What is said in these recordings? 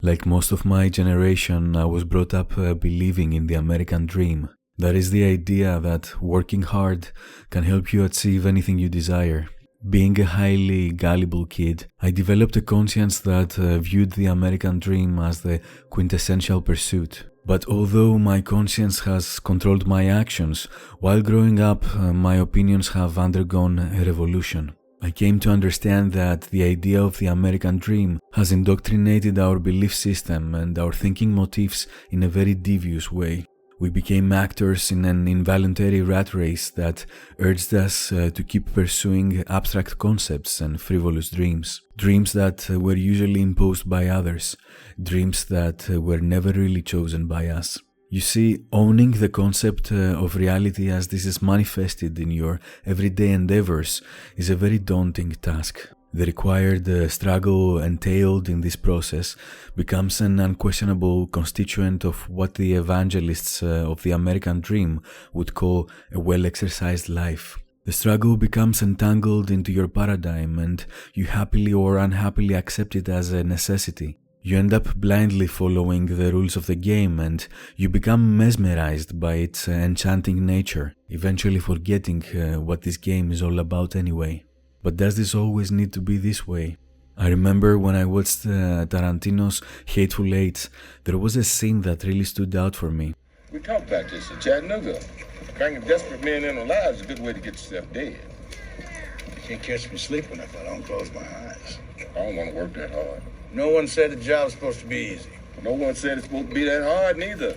Like most of my generation, I was brought up believing in the American dream. That is the idea that working hard can help you achieve anything you desire. Being a highly gullible kid, I developed a conscience that viewed the American dream as the quintessential pursuit. But although my conscience has controlled my actions, while growing up, my opinions have undergone a revolution. I came to understand that the idea of the American dream has indoctrinated our belief system and our thinking motifs in a very devious way. We became actors in an involuntary rat race that urged us to keep pursuing abstract concepts and frivolous dreams. Dreams that were usually imposed by others. Dreams that were never really chosen by us. You see, owning the concept of reality as this is manifested in your everyday endeavors is a very daunting task. The required struggle entailed in this process becomes an unquestionable constituent of what the evangelists of the American dream would call a well-exercised life. The struggle becomes entangled into your paradigm and you happily or unhappily accept it as a necessity. You end up blindly following the rules of the game and you become mesmerized by its enchanting nature, eventually forgetting what this game is all about anyway. But does this always need to be this way? I remember when I watched Tarantino's Hateful Eight, there was a scene that really stood out for me. We talked about this in Chattanooga. Bringing desperate men in alive is a good way to get yourself dead. You can't catch me sleeping if I don't close my eyes. I don't want to work that hard. No one said the job's supposed to be easy. No one said it's supposed to be that hard neither.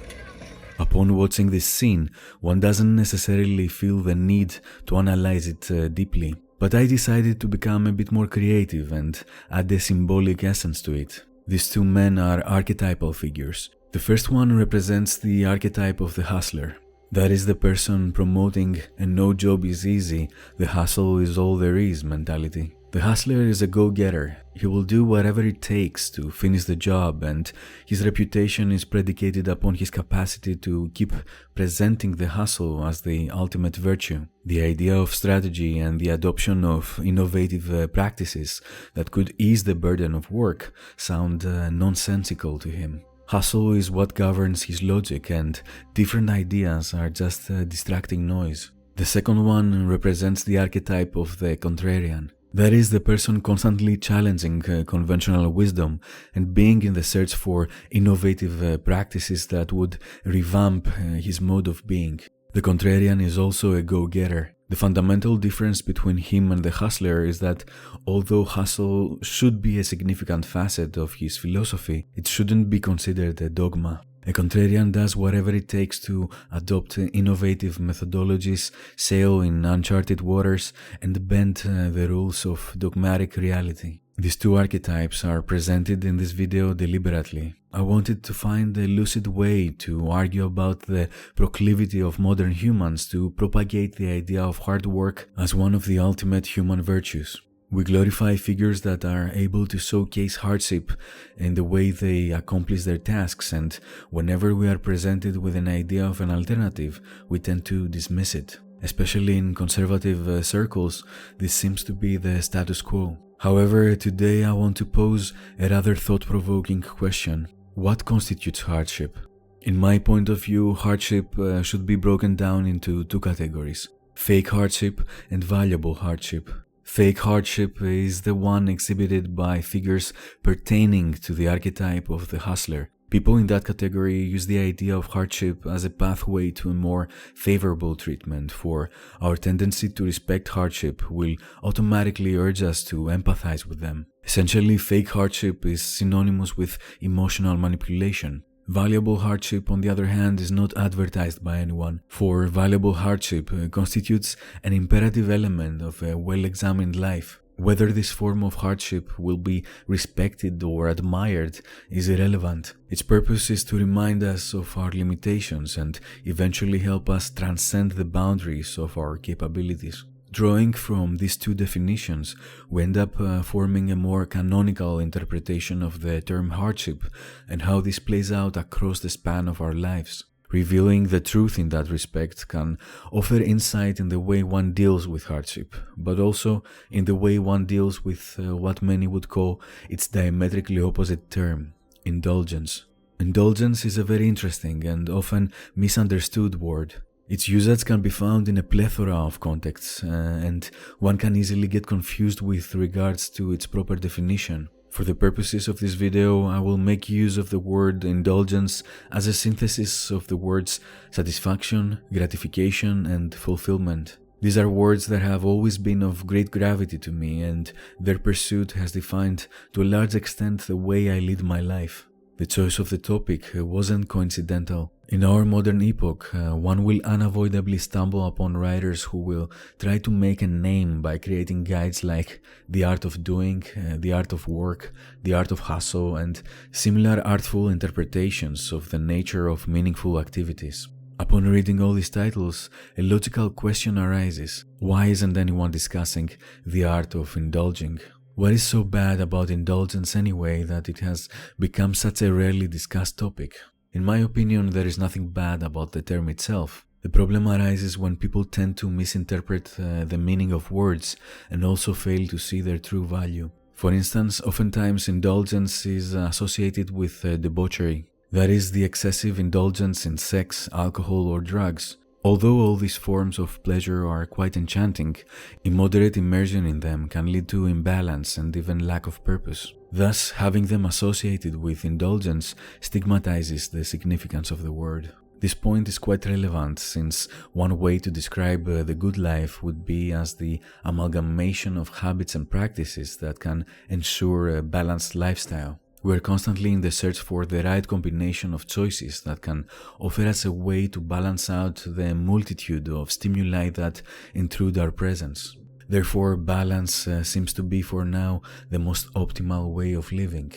Upon watching this scene, one doesn't necessarily feel the need to analyze it deeply. But I decided to become a bit more creative and add a symbolic essence to it. These two men are archetypal figures. The first one represents the archetype of the hustler. That is the person promoting a no job is easy, the hustle is all there is mentality. The hustler is a go-getter. He will do whatever it takes to finish the job, and his reputation is predicated upon his capacity to keep presenting the hustle as the ultimate virtue. The idea of strategy and the adoption of innovative practices that could ease the burden of work sound nonsensical to him. Hustle is what governs his logic, and different ideas are just distracting noise. The second one represents the archetype of the contrarian. That is the person constantly challenging conventional wisdom and being in the search for innovative practices that would revamp his mode of being. The contrarian is also a go-getter. The fundamental difference between him and the hustler is that although hustle should be a significant facet of his philosophy, it shouldn't be considered a dogma. A contrarian does whatever it takes to adopt innovative methodologies, sail in uncharted waters, and bend the rules of dogmatic reality. These two archetypes are presented in this video deliberately. I wanted to find a lucid way to argue about the proclivity of modern humans to propagate the idea of hard work as one of the ultimate human virtues. We glorify figures that are able to showcase hardship in the way they accomplish their tasks, and whenever we are presented with an idea of an alternative, we tend to dismiss it. Especially in conservative circles, this seems to be the status quo. However, today I want to pose a rather thought-provoking question. What constitutes hardship? In my point of view, hardship should be broken down into two categories: fake hardship and valuable hardship. Fake hardship is the one exhibited by figures pertaining to the archetype of the hustler. People in that category use the idea of hardship as a pathway to a more favorable treatment, for our tendency to respect hardship will automatically urge us to empathize with them. Essentially, fake hardship is synonymous with emotional manipulation. Valuable hardship, on the other hand, is not advertised by anyone, for valuable hardship constitutes an imperative element of a well-examined life. Whether this form of hardship will be respected or admired is irrelevant. Its purpose is to remind us of our limitations and eventually help us transcend the boundaries of our capabilities. Drawing from these two definitions, we end up forming a more canonical interpretation of the term hardship and how this plays out across the span of our lives. Revealing the truth in that respect can offer insight in the way one deals with hardship, but also in the way one deals with what many would call its diametrically opposite term, Indulgence. Indulgence is a very interesting and often misunderstood word. Its usage can be found in a plethora of contexts, and one can easily get confused with regards to its proper definition. For the purposes of this video, I will make use of the word indulgence as a synthesis of the words satisfaction, gratification, and fulfillment. These are words that have always been of great gravity to me, and their pursuit has defined to a large extent the way I lead my life. The choice of the topic wasn't coincidental. In our modern epoch, one will unavoidably stumble upon writers who will try to make a name by creating guides like The Art of Doing, The Art of Work, The Art of Hustle, and similar artful interpretations of the nature of meaningful activities. Upon reading all these titles, a logical question arises. Why isn't anyone discussing the art of indulging? What is so bad about indulgence anyway that it has become such a rarely discussed topic? In my opinion, there is nothing bad about the term itself. The problem arises when people tend to misinterpret the meaning of words and also fail to see their true value. For instance, oftentimes indulgence is associated with debauchery. That is, the excessive indulgence in sex, alcohol, or drugs. Although all these forms of pleasure are quite enchanting, immoderate immersion in them can lead to imbalance and even lack of purpose. Thus, having them associated with indulgence stigmatizes the significance of the word. This point is quite relevant, since one way to describe the good life would be as the amalgamation of habits and practices that can ensure a balanced lifestyle. We are constantly in the search for the right combination of choices that can offer us a way to balance out the multitude of stimuli that intrude our presence. Therefore, balance seems to be for now the most optimal way of living.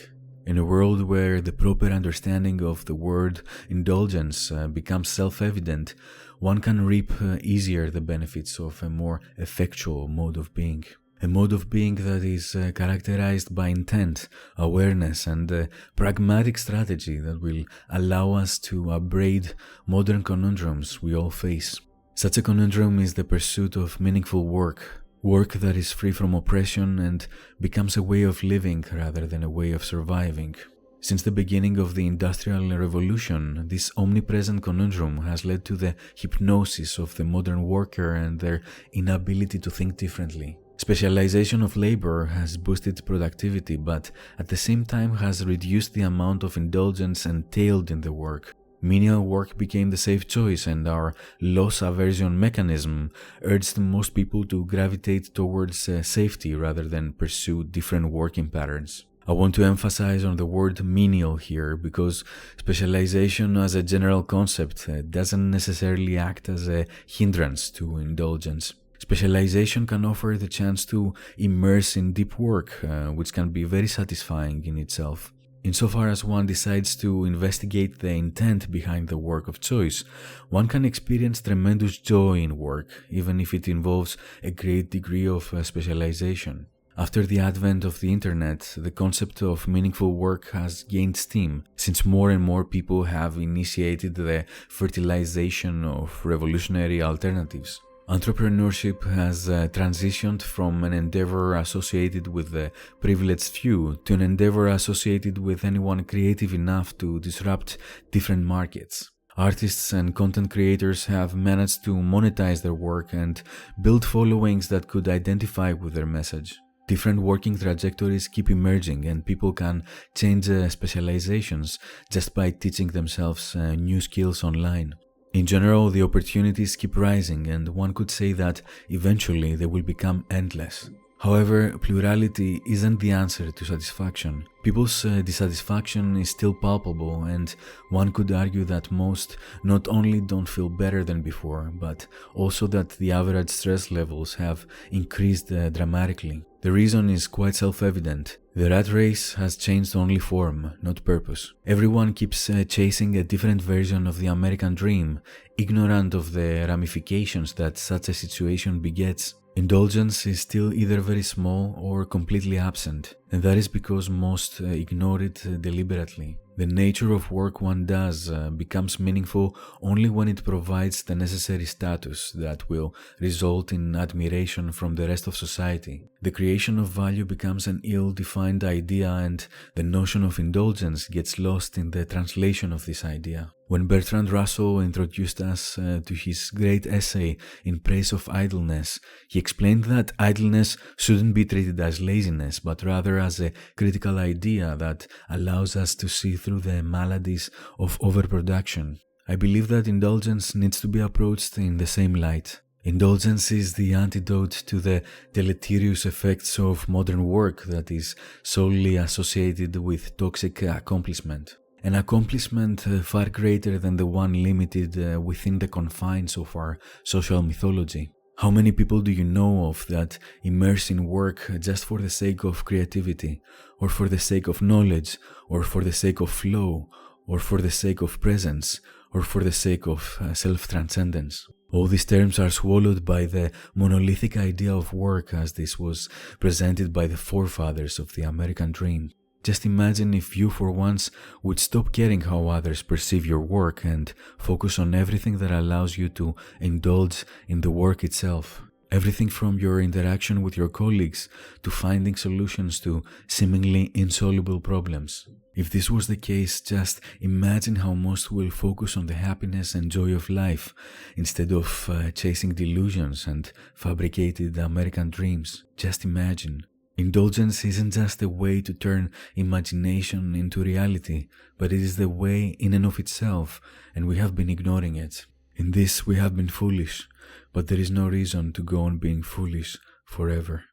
In a world where the proper understanding of the word indulgence becomes self-evident, one can reap easier the benefits of a more effectual mode of being. A mode of being that is characterized by intent, awareness, and a pragmatic strategy that will allow us to upbraid modern conundrums we all face. Such a conundrum is the pursuit of meaningful work that is free from oppression and becomes a way of living rather than a way of surviving. Since the beginning of the Industrial Revolution, this omnipresent conundrum has led to the hypnosis of the modern worker and their inability to think differently. Specialization of labor has boosted productivity, but at the same time has reduced the amount of indulgence entailed in the work. Menial work became the safe choice, and our loss aversion mechanism urged most people to gravitate towards safety rather than pursue different working patterns. I want to emphasize on the word menial here because specialization as a general concept doesn't necessarily act as a hindrance to indulgence. Specialization can offer the chance to immerse in deep work, which can be very satisfying in itself. Insofar as one decides to investigate the intent behind the work of choice, one can experience tremendous joy in work, even if it involves a great degree of specialization. After the advent of the internet, the concept of meaningful work has gained steam, since more and more people have initiated the fertilization of revolutionary alternatives. Entrepreneurship has transitioned from an endeavor associated with the privileged few to an endeavor associated with anyone creative enough to disrupt different markets. Artists and content creators have managed to monetize their work and build followings that could identify with their message. Different working trajectories keep emerging, and people can change specializations just by teaching themselves new skills online. In general, the opportunities keep rising, and one could say that eventually they will become endless. However, plurality isn't the answer to satisfaction. People's dissatisfaction is still palpable, and one could argue that most not only don't feel better than before, but also that the average stress levels have increased dramatically. The reason is quite self-evident. The rat race has changed only form, not purpose. Everyone keeps chasing a different version of the American dream, ignorant of the ramifications that such a situation begets. Indulgence is still either very small or completely absent, and that is because most ignore it deliberately. The nature of work one does becomes meaningful only when it provides the necessary status that will result in admiration from the rest of society. The creation of value becomes an ill-defined idea, and the notion of indulgence gets lost in the translation of this idea. When Bertrand Russell introduced us to his great essay in praise of idleness, he explained that idleness shouldn't be treated as laziness, but rather as a critical idea that allows us to see through the maladies of overproduction. I believe that indulgence needs to be approached in the same light. Indulgence is the antidote to the deleterious effects of modern work that is solely associated with toxic accomplishment. An accomplishment far greater than the one limited within the confines of our social mythology. How many people do you know of that immerse in work just for the sake of creativity, or for the sake of knowledge, or for the sake of flow, or for the sake of presence, or for the sake of self-transcendence? All these terms are swallowed by the monolithic idea of work as this was presented by the forefathers of the American dream. Just imagine if you for once would stop caring how others perceive your work and focus on everything that allows you to indulge in the work itself. Everything from your interaction with your colleagues to finding solutions to seemingly insoluble problems. If this was the case, just imagine how most will focus on the happiness and joy of life instead of chasing delusions and fabricated American dreams. Just imagine. Indulgence isn't just a way to turn imagination into reality, but it is the way in and of itself, and we have been ignoring it. In this we have been foolish, but there is no reason to go on being foolish forever.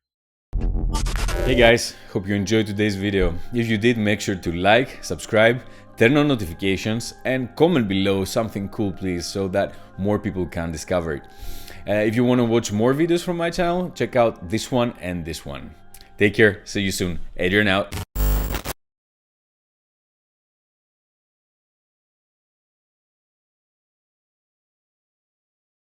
Hey guys, hope you enjoyed today's video. If you did, make sure to like, subscribe, turn on notifications, and comment below something cool please, so that more people can discover it. If you want to watch more videos from my channel, check out this one and this one. Take care, see you soon. Adrian out.